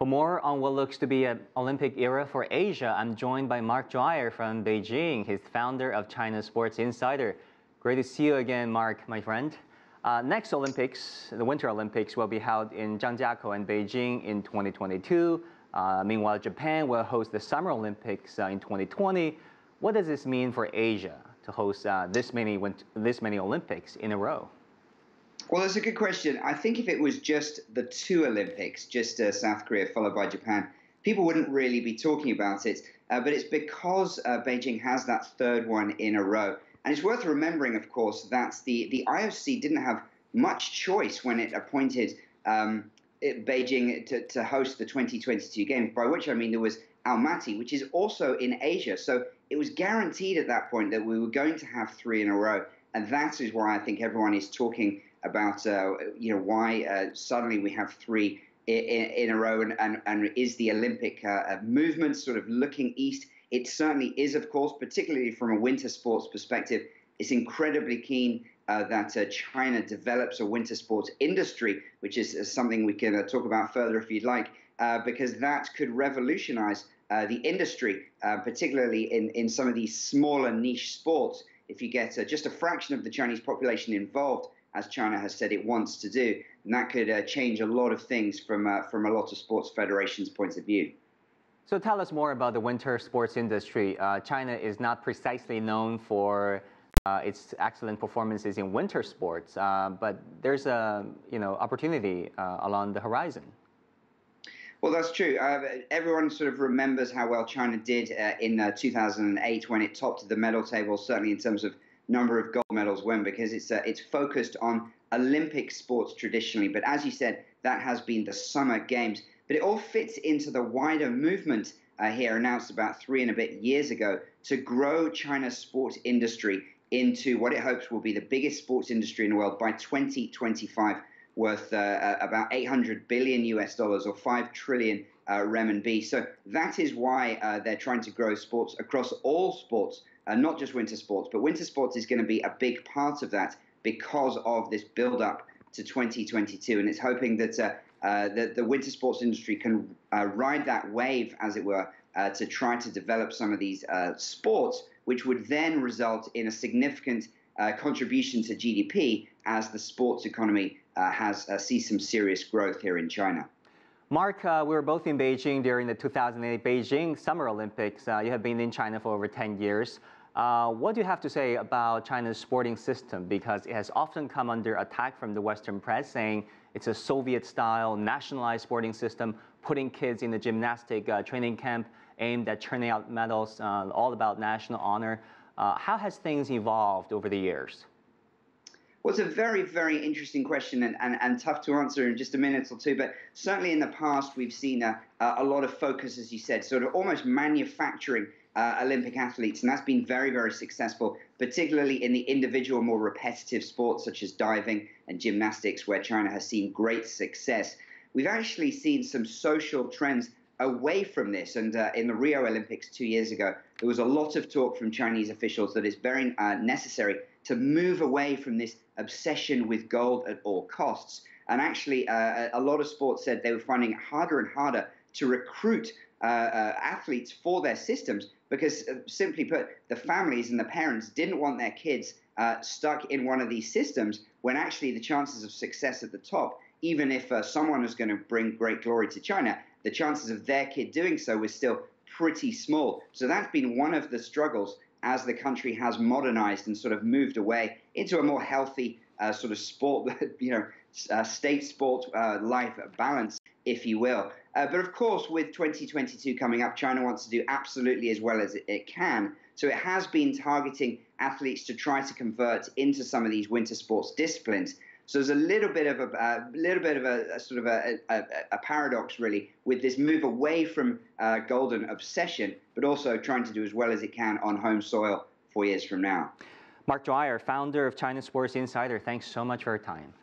For more on what looks to be an Olympic era for Asia, I'm joined by Mark Dreyer from Beijing. He's founder of China Sports Insider. Great to see you again, Mark, my friend. Next Olympics, the Winter Olympics, will be held in Zhangjiakou and Beijing in 2022. Meanwhile, Japan will host the Summer Olympics in 2020. What does this mean for Asia to host this many Olympics in a row? Well, that's a good question. I think if it was just the two Olympics, just South Korea followed by Japan, people wouldn't really be talking about it. But it's because Beijing has that third one in a row. And it's worth remembering, of course, that the IOC didn't have much choice when it appointed Beijing to host the 2022 Games, by which I mean there was Almaty, which is also in Asia. So it was guaranteed at that point that we were going to have three in a row. And that is why I think everyone is talking about why suddenly we have three in a row, and is the Olympic movement sort of looking east? It certainly is, of course, particularly from a winter sports perspective. It's incredibly keen that China develops a winter sports industry, which is something we can talk about further if you'd like, because that could revolutionize the industry, particularly in some of these smaller niche sports. If you get just a fraction of the Chinese population involved, as China has said it wants to do, and that could change a lot of things from a lot of sports federations' point of view. So tell us more about the winter sports industry. China is not precisely known for its excellent performances in winter sports, but there's a opportunity along the horizon. Well, that's true. Everyone sort of remembers how well China did in 2008 when it topped the medal table, certainly in terms of number of gold medals won, because it's focused on Olympic sports traditionally. But as you said, that has been the Summer Games. But it all fits into the wider movement here announced about 3 and a bit years ago to grow China's sports industry into what it hopes will be the biggest sports industry in the world by 2025, worth about $800 billion US dollars, or 5 trillion renminbi. So that is why they're trying to grow sports across all sports, not just winter sports. But winter sports is going to be a big part of that because of this build-up to 2022. And it's hoping that the winter sports industry can ride that wave, as it were, to try to develop some of these sports, which would then result in a significant contribution to GDP as the sports economy sees some serious growth here in China. Mark, we were both in Beijing during the 2008 Beijing Summer Olympics. You have been in China for over 10 years. What do you have to say about China's sporting system? Because it has often come under attack from the Western press, saying it's a Soviet-style nationalized sporting system, putting kids in the gymnastic training camp aimed at churning out medals, all about national honor. How has things evolved over the years? Well, it's a very, very interesting question and tough to answer in just a minute or two. But certainly in the past, we've seen a lot of focus, as you said, sort of almost manufacturing Olympic athletes. And that's been very, very successful, particularly in the individual, more repetitive sports such as diving and gymnastics, where China has seen great success. We've actually seen some social trends away from this. And in the Rio Olympics 2 years ago, there was a lot of talk from Chinese officials that it's very necessary to move away from this obsession with gold at all costs. And actually, a lot of sports said they were finding it harder and harder to recruit athletes for their systems because, simply put, the families and the parents didn't want their kids stuck in one of these systems when actually the chances of success at the top, even if someone was going to bring great glory to China, the chances of their kid doing so was still pretty small. So that's been one of the struggles as the country has modernized and sort of moved away into a more healthy sort of sport, state sport life balance, if you will. But of course, with 2022 coming up, China wants to do absolutely as well as it can. So it has been targeting athletes to try to convert into some of these winter sports disciplines. So there's a little bit of a sort of a paradox, really, with this move away from golden obsession, but also trying to do as well as it can on home soil 4 years from now. Mark Dreyer, founder of China Sports Insider, thanks so much for your time.